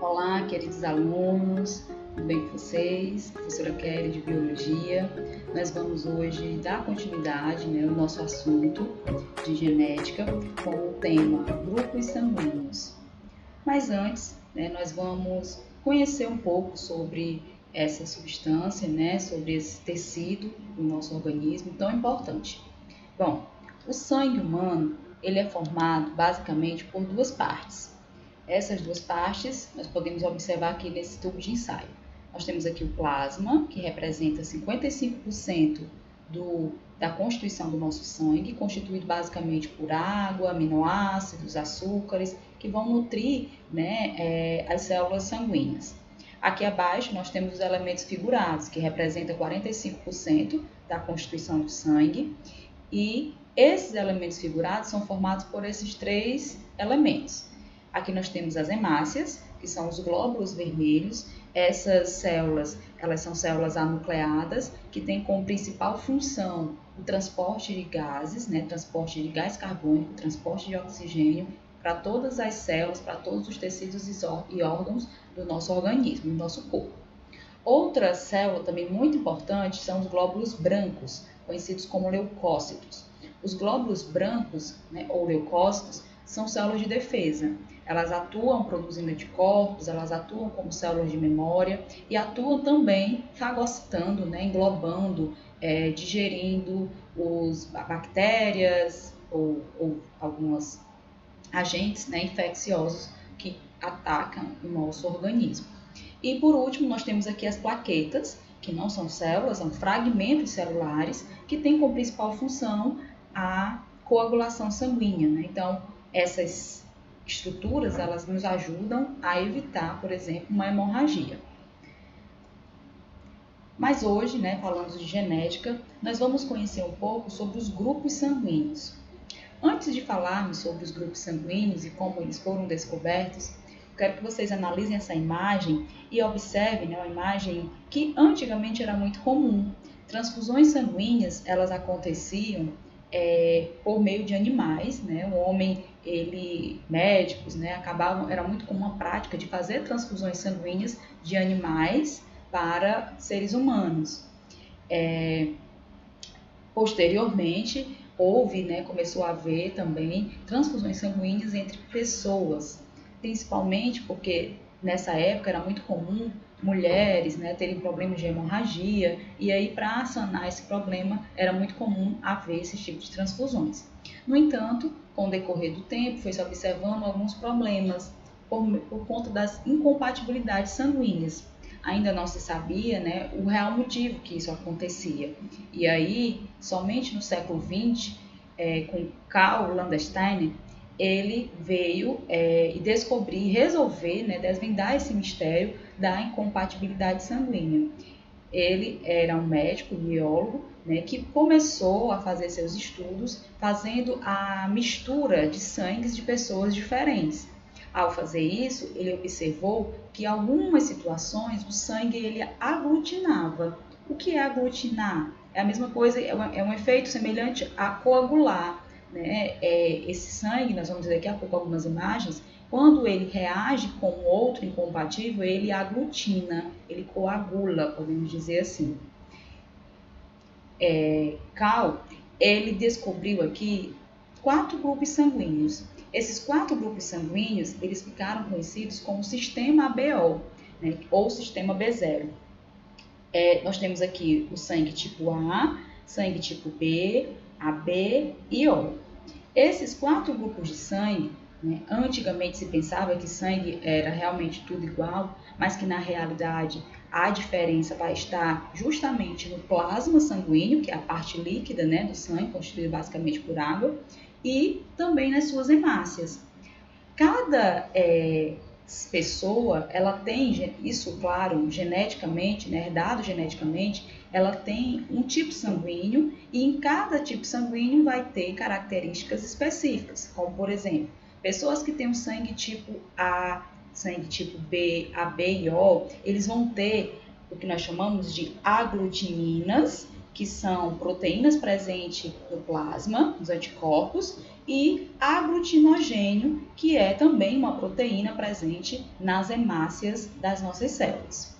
Olá, queridos alunos, tudo bem com vocês? Professora Kelly de Biologia. Nós vamos hoje dar continuidade ao nosso assunto de genética com o tema grupos sanguíneos. Mas antes, nós vamos conhecer um pouco sobre essa substância, sobre esse tecido do nosso organismo tão importante. Bom, o sangue humano ele é formado basicamente por duas partes. Essas duas partes nós podemos observar aqui nesse tubo de ensaio. Nós temos aqui o plasma, que representa 55% da constituição do nosso sangue, constituído basicamente por água, aminoácidos, açúcares, que vão nutrir as células sanguíneas. Aqui abaixo nós temos os elementos figurados, que representam 45% da constituição do sangue, e esses elementos figurados são formados por esses três elementos. Aqui nós temos as hemácias, que são os glóbulos vermelhos. Essas células, elas são células anucleadas, que têm como principal função o transporte de gases, transporte de gás carbônico, transporte de oxigênio para todas as células, para todos os tecidos e órgãos do nosso organismo, do nosso corpo. Outra célula também muito importante são os glóbulos brancos, conhecidos como leucócitos. Os glóbulos brancos, ou leucócitos, são células de defesa. Elas atuam produzindo anticorpos, elas atuam como células de memória e atuam também fagocitando, englobando, digerindo as bactérias ou alguns agentes infecciosos que atacam o nosso organismo. E por último, nós temos aqui as plaquetas, que não são células, são fragmentos celulares, que têm como principal função a coagulação sanguínea. Então, essas estruturas, elas nos ajudam a evitar, por exemplo, uma hemorragia. Mas hoje, falando de genética, nós vamos conhecer um pouco sobre os grupos sanguíneos. Antes de falarmos sobre os grupos sanguíneos e como eles foram descobertos, quero que vocês analisem essa imagem e observem uma imagem que antigamente era muito comum. Transfusões sanguíneas, elas aconteciam por meio de animais, O homem, médicos, era muito comum a prática de fazer transfusões sanguíneas de animais para seres humanos. Posteriormente, começou a haver também transfusões sanguíneas entre pessoas, principalmente porque nessa época era muito comum mulheres terem problemas de hemorragia, e aí para sanar esse problema era muito comum haver esse tipo de transfusões. No entanto, com o decorrer do tempo, foi se observando alguns problemas por conta das incompatibilidades sanguíneas. Ainda não se sabia o real motivo que isso acontecia. E aí, somente no século XX, com Karl Landsteiner, ele veio e resolver, desvendar esse mistério da incompatibilidade sanguínea. Ele era um médico, biólogo, que começou a fazer seus estudos fazendo a mistura de sangues de pessoas diferentes. Ao fazer isso, ele observou que em algumas situações o sangue ele aglutinava. O que é aglutinar? É a mesma coisa, é um efeito semelhante a coagular. Esse sangue, nós vamos ver daqui a pouco algumas imagens, quando ele reage com o outro incompatível, ele aglutina, ele coagula, podemos dizer assim. Karl, ele descobriu aqui 4 grupos sanguíneos. Esses 4 grupos sanguíneos, eles ficaram conhecidos como sistema ABO, ou sistema B0. Nós temos aqui o sangue tipo A, sangue tipo B, AB e O. Esses 4 grupos de sangue, antigamente se pensava que sangue era realmente tudo igual, mas que na realidade a diferença vai estar justamente no plasma sanguíneo, que é a parte líquida do sangue, constituída basicamente por água, e também nas suas hemácias. Cada pessoa, ela tem, isso claro, geneticamente, herdado geneticamente, ela tem um tipo sanguíneo e em cada tipo sanguíneo vai ter características específicas, como por exemplo, pessoas que têm um sangue tipo A, sangue tipo B, AB e O, eles vão ter o que nós chamamos de aglutininas, que são proteínas presentes no plasma, nos anticorpos, e aglutinogênio, que é também uma proteína presente nas hemácias das nossas células.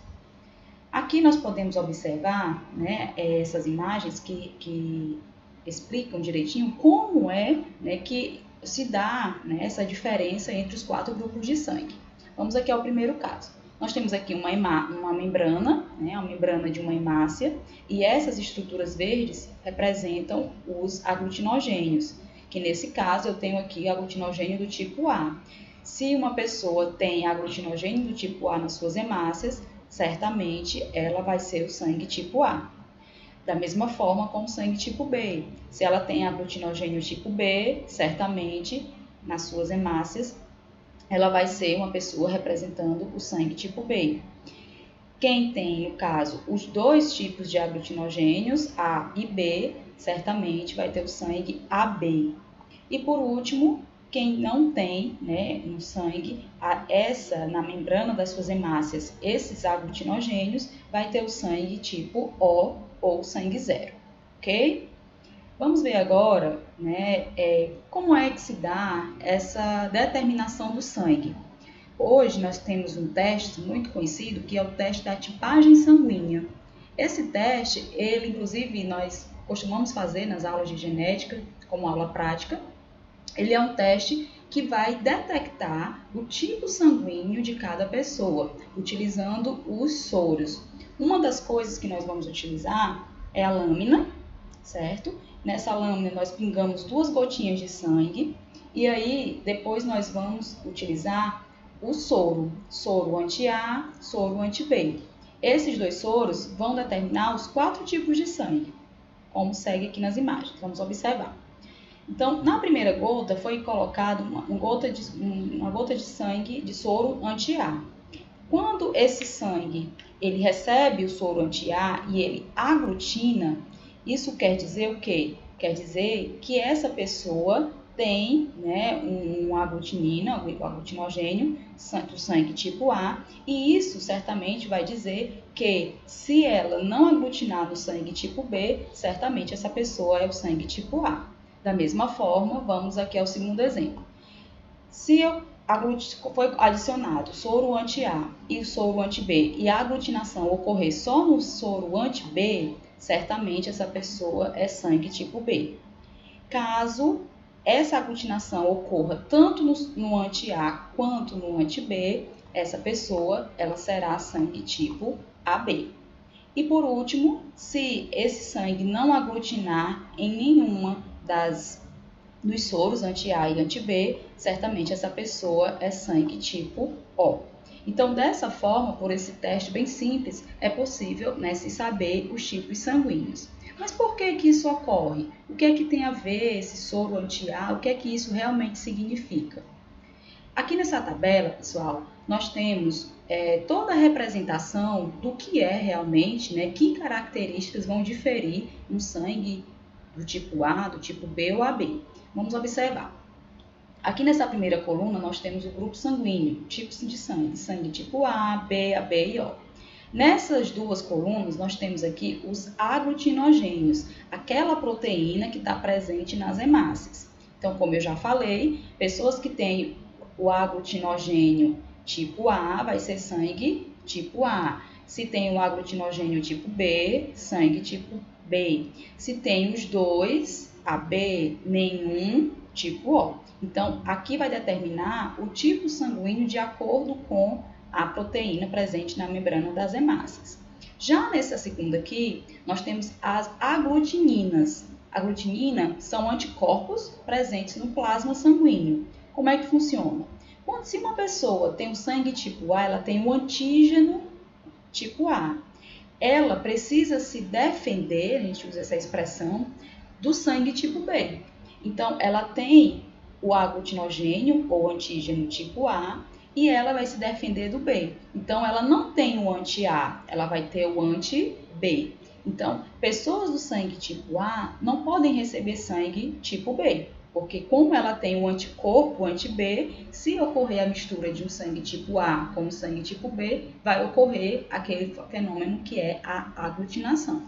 Aqui nós podemos observar, né, essas imagens que explicam direitinho como é, né, que se dá, né, essa diferença entre os 4 grupos de sangue. Vamos aqui ao primeiro caso. Nós temos aqui uma membrana, né, a membrana de uma hemácia, e essas estruturas verdes representam os aglutinogênios, que nesse caso eu tenho aqui aglutinogênio do tipo A. Se uma pessoa tem aglutinogênio do tipo A nas suas hemácias, certamente ela vai ser o sangue tipo A. Da mesma forma com o sangue tipo B. Se ela tem aglutinogênio tipo B, certamente nas suas hemácias ela vai ser uma pessoa representando o sangue tipo B. Quem tem, no caso, os 2 tipos de aglutinogênios, A e B, certamente vai ter o sangue AB. E por último, quem não tem, né, no sangue, na membrana das suas hemácias, esses aglutinogênios, vai ter o sangue tipo O ou sangue zero, ok? Vamos ver agora, né, como é que se dá essa determinação do sangue. Hoje nós temos um teste muito conhecido que é o teste da tipagem sanguínea. Esse teste, ele inclusive nós costumamos fazer nas aulas de genética como aula prática. Ele é um teste que vai detectar o tipo sanguíneo de cada pessoa, utilizando os soros. Uma das coisas que nós vamos utilizar é a lâmina, certo? Nessa lâmina nós pingamos 2 gotinhas de sangue e aí depois nós vamos utilizar o soro anti-A, soro anti-B. Esses 2 soros vão determinar os 4 tipos de sangue, como segue aqui nas imagens. Vamos observar. Então, na primeira gota foi colocado uma gota de sangue de soro anti-A. Quando esse sangue ele recebe o soro anti-A e ele aglutina, isso quer dizer o quê? Quer dizer que essa pessoa tem, né, um aglutinogênio do sangue tipo A, e isso certamente vai dizer que se ela não aglutinar no sangue tipo B, certamente essa pessoa é o sangue tipo A. Da mesma forma, vamos aqui ao segundo exemplo. Se foi adicionado soro anti-A e o soro anti-B e a aglutinação ocorrer só no soro anti-B, certamente essa pessoa é sangue tipo B. Caso essa aglutinação ocorra tanto no anti-A quanto no anti-B, essa pessoa ela será sangue tipo AB. E por último, se esse sangue não aglutinar em nenhuma dos soros anti-A e anti-B, certamente essa pessoa é sangue tipo O. Então, dessa forma, por esse teste bem simples, é possível, né, se saber os tipos sanguíneos. Mas por que isso ocorre? O que é que tem a ver esse soro anti-A? O que é que isso realmente significa? Aqui nessa tabela, pessoal, nós temos toda a representação do que é realmente, né, que características vão diferir um sangue do tipo A, do tipo B ou AB. Vamos observar. Aqui nessa primeira coluna nós temos o grupo sanguíneo, tipos de sangue tipo A, B, AB e O. Nessas 2 colunas nós temos aqui os aglutinogênios, aquela proteína que está presente nas hemácias. Então, como eu já falei, pessoas que têm o aglutinogênio tipo A vai ser sangue tipo A. Se tem o aglutinogênio tipo B, sangue tipo B. Se tem os 2, AB, nenhum, tipo O. Então, aqui vai determinar o tipo sanguíneo de acordo com a proteína presente na membrana das hemácias. Já nessa segunda aqui, nós temos as aglutininas. Aglutinina são anticorpos presentes no plasma sanguíneo. Como é que funciona? Se uma pessoa tem o sangue tipo A, ela tem o antígeno tipo A. Ela precisa se defender, a gente usa essa expressão, do sangue tipo B. Então, ela tem o aglutinogênio ou antígeno tipo A e ela vai se defender do B. Então, ela não tem o anti-A, ela vai ter o anti-B. Então, pessoas do sangue tipo A não podem receber sangue tipo B, porque como ela tem o anticorpo anti-B, se ocorrer a mistura de um sangue tipo A com o sangue tipo B, vai ocorrer aquele fenômeno que é a aglutinação.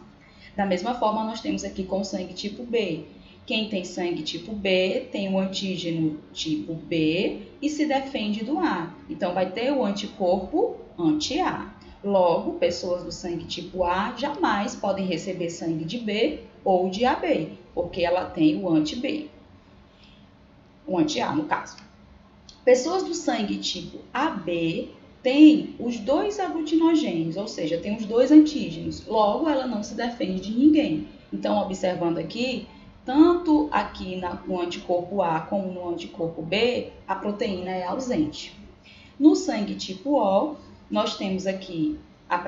Da mesma forma, nós temos aqui com o sangue tipo B, Quem tem sangue tipo B tem o antígeno tipo B e se defende do A. Então, vai ter o anticorpo anti-A. Logo, pessoas do sangue tipo A jamais podem receber sangue de B ou de AB, porque ela tem o anti-B. O anti-A, no caso. Pessoas do sangue tipo AB têm os dois aglutinogênios, ou seja, tem os dois antígenos. Logo, ela não se defende de ninguém. Então, observando aqui, tanto aqui no anticorpo A como no anticorpo B, a proteína é ausente. No sangue tipo O, nós temos aqui a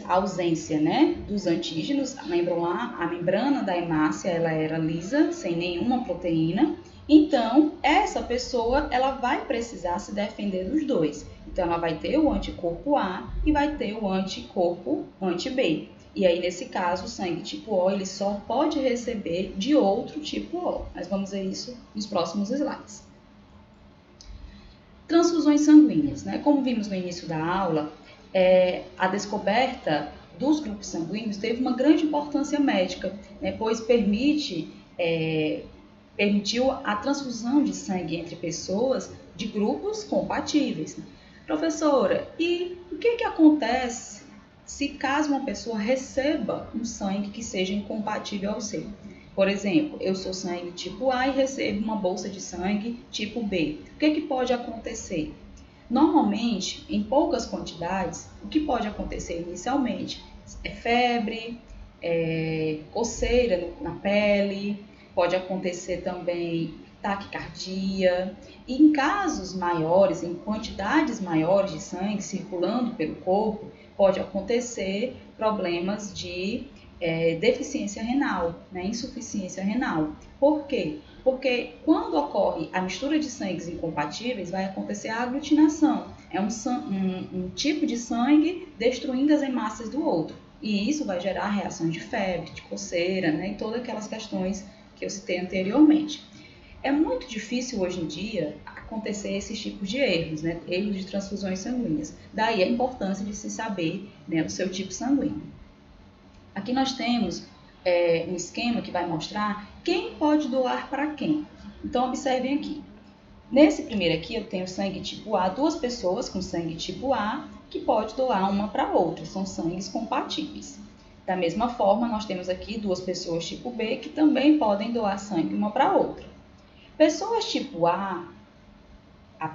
ausência, né, dos antígenos. Lembram lá, a membrana da hemácia ela era lisa, sem nenhuma proteína. Então, essa pessoa ela vai precisar se defender dos dois. Então, ela vai ter o anticorpo A e vai ter o anticorpo anti-B. E aí, nesse caso, o sangue tipo O ele só pode receber de outro tipo O. Nós vamos ver isso nos próximos slides. Transfusões sanguíneas, né? Como vimos no início da aula, a descoberta dos grupos sanguíneos teve uma grande importância médica, né? Pois permitiu a transfusão de sangue entre pessoas de grupos compatíveis. Professora, e o que acontece se caso uma pessoa receba um sangue que seja incompatível ao seu? Por exemplo, eu sou sangue tipo A e recebo uma bolsa de sangue tipo B. O que pode acontecer? Normalmente, em poucas quantidades, o que pode acontecer inicialmente é febre, coceira na pele, pode acontecer também taquicardia. E em casos maiores, em quantidades maiores de sangue circulando pelo corpo, pode acontecer problemas de deficiência renal, né, insuficiência renal. Por quê? Porque quando ocorre a mistura de sangues incompatíveis, vai acontecer a aglutinação. É um tipo de sangue destruindo as hemácias do outro. E isso vai gerar reações de febre, de coceira, né, e todas aquelas questões que eu citei anteriormente. É muito difícil hoje em dia acontecer esses tipos de erros, né, erros de transfusões sanguíneas. Daí a importância de se saber, né, o seu tipo sanguíneo. Aqui nós temos um esquema que vai mostrar quem pode doar para quem. Então, observem aqui. Nesse primeiro aqui, eu tenho sangue tipo A, duas pessoas com sangue tipo A que pode doar uma para outra, são sangues compatíveis. Da mesma forma, nós temos aqui duas pessoas tipo B que também podem doar sangue uma para outra. Pessoas tipo A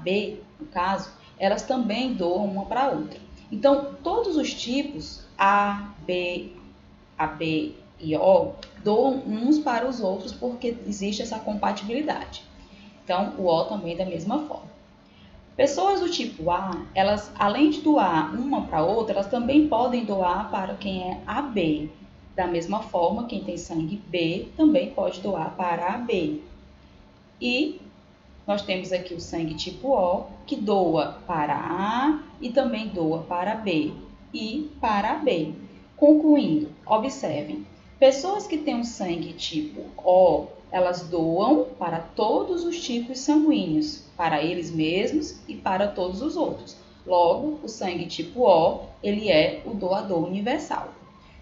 B, no caso, elas também doam uma para outra. Então, todos os tipos A, B e O doam uns para os outros porque existe essa compatibilidade. Então, o O também da mesma forma. Pessoas do tipo A, elas além de doar uma para outra, elas também podem doar para quem é AB. Da mesma forma, quem tem sangue B também pode doar para AB. E nós temos aqui o sangue tipo O, que doa para A e também doa para B e para AB. Concluindo, observem, pessoas que têm um sangue tipo O, elas doam para todos os tipos sanguíneos, para eles mesmos e para todos os outros. Logo, o sangue tipo O, ele é o doador universal.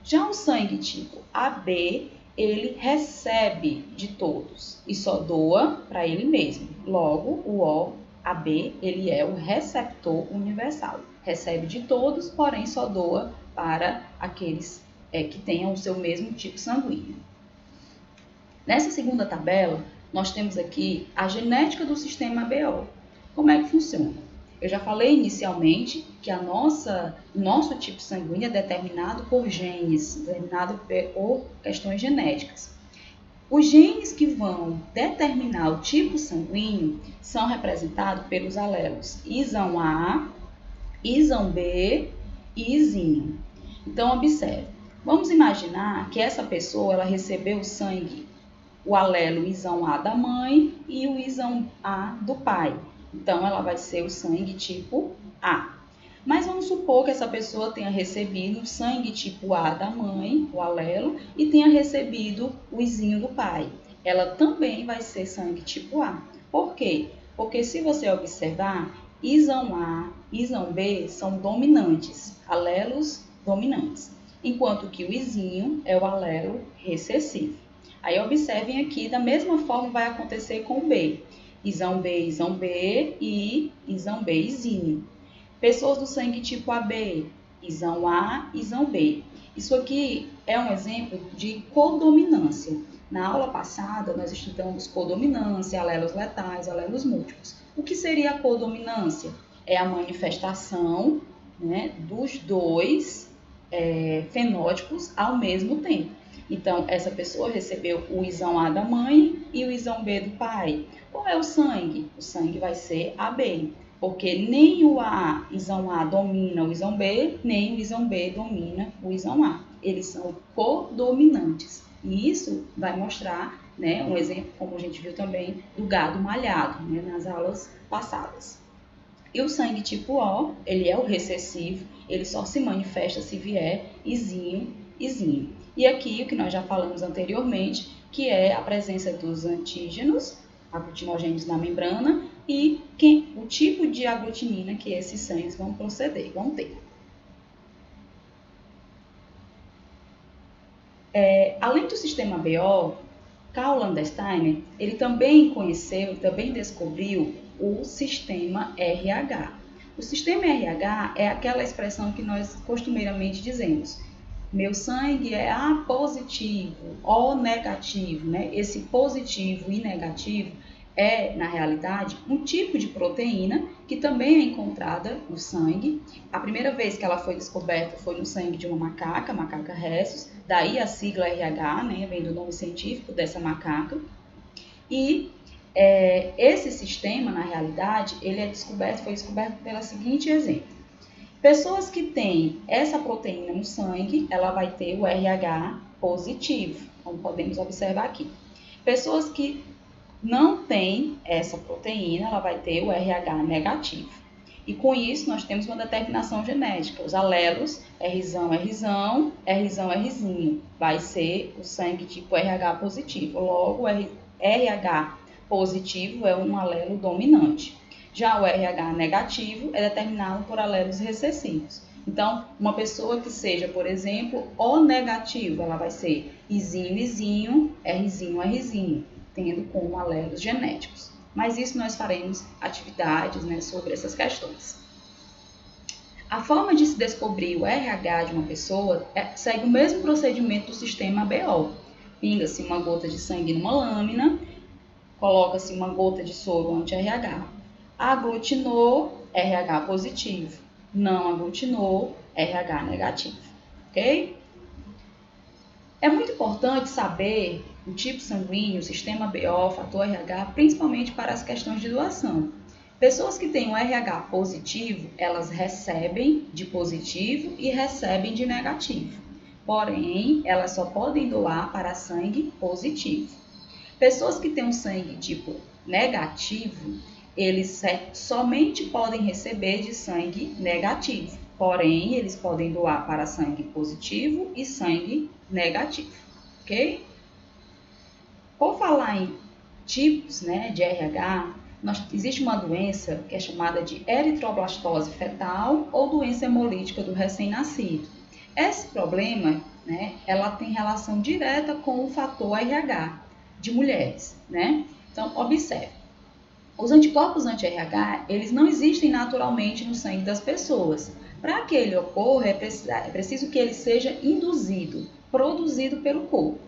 Já o sangue tipo AB, ele recebe de todos e só doa para ele mesmo. Logo, o O, AB, ele é o receptor universal. Recebe de todos, porém só doa para aqueles que tenham o seu mesmo tipo sanguíneo. Nessa segunda tabela, nós temos aqui a genética do sistema ABO. Como é que funciona? Eu já falei inicialmente que nosso tipo sanguíneo é determinado por genes, determinado por questões genéticas. Os genes que vão determinar o tipo sanguíneo são representados pelos alelos ISAM A, ISAM B e ISINho. Então, observe. Vamos imaginar que essa pessoa ela recebeu sangue, o alelo ISAM A da mãe e o ISAM A do pai. Então, ela vai ser o sangue tipo A. Mas vamos supor que essa pessoa tenha recebido o sangue tipo A da mãe, o alelo, e tenha recebido o izinho do pai. Ela também vai ser sangue tipo A. Por quê? Porque se você observar, ISAM A, ISAM B são dominantes, alelos dominantes, enquanto que o izinho é o alelo recessivo. Aí observem aqui, da mesma forma vai acontecer com o B. Isão B e Isão B, isinho. Pessoas do sangue tipo AB, Isão A, Isão B. Isso aqui é um exemplo de codominância. Na aula passada, nós estudamos codominância, alelos letais, alelos múltiplos. O que seria a codominância? É a manifestação, né, dos dois fenótipos ao mesmo tempo. Então, essa pessoa recebeu o isão A da mãe e o isão B do pai. Qual é o sangue? O sangue vai ser AB, porque nem o isão A domina o isão B, nem o isão B domina o isão A. Eles são codominantes. E isso vai mostrar, né, um exemplo, como a gente viu também, do gado malhado, né, nas aulas passadas. E o sangue tipo O, ele é o recessivo, ele só se manifesta se vier isinho, isinho. E aqui o que nós já falamos anteriormente, que é a presença dos antígenos, aglutinogênios na membrana, e o tipo de aglutinina que esses sangues vão ter. Além do sistema BO, Karl Landsteiner, ele também conheceu, também descobriu o sistema RH. O sistema RH é aquela expressão que nós costumeiramente dizemos: meu sangue é A positivo, O negativo, né? Esse positivo e negativo é, na realidade, um tipo de proteína que também é encontrada no sangue. A primeira vez que ela foi descoberta foi no sangue de uma macaca, Macaca rhesus, daí a sigla RH, né? Vem do nome científico dessa macaca. E esse sistema, na realidade, foi descoberto pelo seguinte exemplo. Pessoas que têm essa proteína no sangue, ela vai ter o RH positivo, como podemos observar aqui. Pessoas que não têm essa proteína, ela vai ter o RH negativo. E com isso, nós temos uma determinação genética. Os alelos, Rzão, Rzão, Rzão, Rzinho, vai ser o sangue tipo RH positivo. Logo, o RH positivo é um alelo dominante. Já o RH negativo é determinado por alelos recessivos. Então, uma pessoa que seja, por exemplo, O negativo, ela vai ser Izinho, Izinho, Rzinho, Rzinho, tendo como alelos genéticos. Mas isso nós faremos atividades, né, sobre essas questões. A forma de se descobrir o RH de uma pessoa segue o mesmo procedimento do sistema BO. Pinga-se uma gota de sangue numa lâmina, coloca-se uma gota de soro anti-RH. Aglutinou, RH positivo. Não aglutinou, RH negativo. Ok? É muito importante saber o tipo sanguíneo, o sistema BO, fator RH, principalmente para as questões de doação. Pessoas que têm um RH positivo, elas recebem de positivo e recebem de negativo. Porém, elas só podem doar para sangue positivo. Pessoas que têm um sangue tipo negativo, eles somente podem receber de sangue negativo. Porém, eles podem doar para sangue positivo e sangue negativo, ok? Por falar em tipos, né, de RH, existe uma doença que é chamada de eritroblastose fetal ou doença hemolítica do recém-nascido. Esse problema, né, ela tem relação direta com o fator RH de mulheres, né? Então, observe. Os anticorpos anti-RH, eles não existem naturalmente no sangue das pessoas. Para que ele ocorra, é preciso que ele seja induzido, produzido pelo corpo.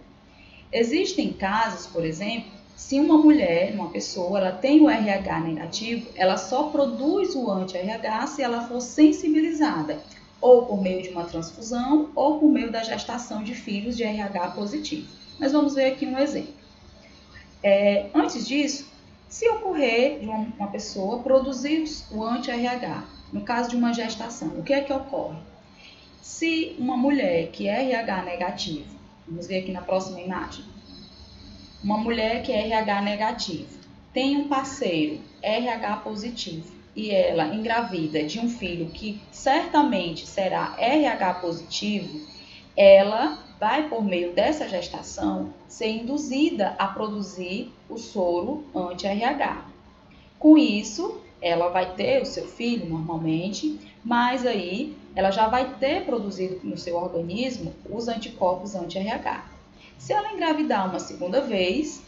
Existem casos, por exemplo, se uma mulher, uma pessoa, ela tem o RH negativo, ela só produz o anti-RH se ela for sensibilizada, ou por meio de uma transfusão, ou por meio da gestação de filhos de RH positivo. Mas vamos ver aqui um exemplo. Antes disso, se ocorrer de uma pessoa produzir o anti-RH, no caso de uma gestação, o que é que ocorre? Se uma mulher que é RH negativo, vamos ver aqui na próxima imagem, uma mulher que é RH negativo, tem um parceiro RH positivo e ela engravida de um filho que certamente será RH positivo, ela vai, por meio dessa gestação, ser induzida a produzir o soro anti-RH. Com isso, ela vai ter o seu filho normalmente, mas aí ela já vai ter produzido no seu organismo os anticorpos anti-RH. Se ela engravidar uma segunda vez,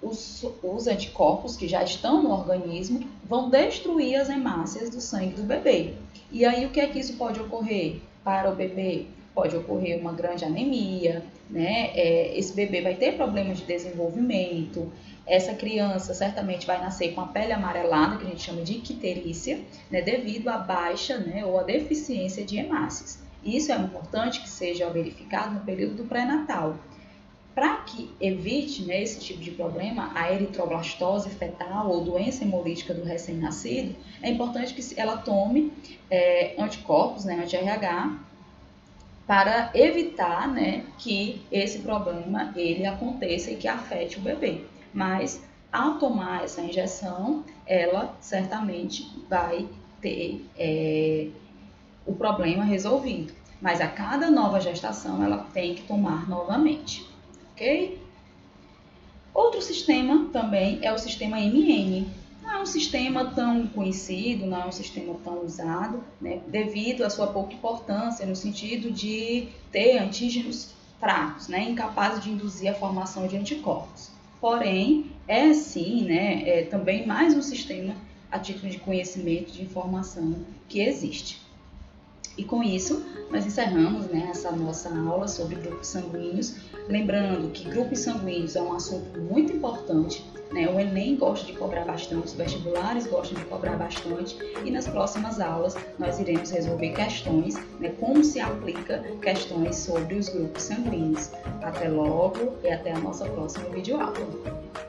os anticorpos que já estão no organismo vão destruir as hemácias do sangue do bebê. E aí o que é que isso pode ocorrer para o bebê? Pode ocorrer uma grande anemia, né? Esse bebê vai ter problemas de desenvolvimento, essa criança certamente vai nascer com a pele amarelada, que a gente chama de icterícia, né? Devido à baixa, né? Ou à deficiência de hemácias. E isso é importante que seja verificado no período do pré-natal. Para que evite, né, esse tipo de problema, a eritroblastose fetal ou doença hemolítica do recém-nascido, é importante que ela tome anticorpos, né, anti-RH, para evitar, né, que esse problema ele aconteça e que afete o bebê. Mas, ao tomar essa injeção, ela certamente vai ter o problema resolvido. Mas a cada nova gestação, ela tem que tomar novamente. Ok? Outro sistema também é o sistema MN. Não é um sistema tão conhecido, não é um sistema tão usado, né, devido à sua pouca importância no sentido de ter antígenos fracos, né, incapazes de induzir a formação de anticorpos. Porém, é sim, né, também mais um sistema a título de conhecimento, de informação que existe. E com isso, nós encerramos, né, essa nossa aula sobre grupos sanguíneos. Lembrando que grupos sanguíneos é um assunto muito importante, né? O Enem gosta de cobrar bastante, os vestibulares gostam de cobrar bastante. E nas próximas aulas nós iremos resolver questões, né, como se aplica questões sobre os grupos sanguíneos. Até logo e até a nossa próxima videoaula.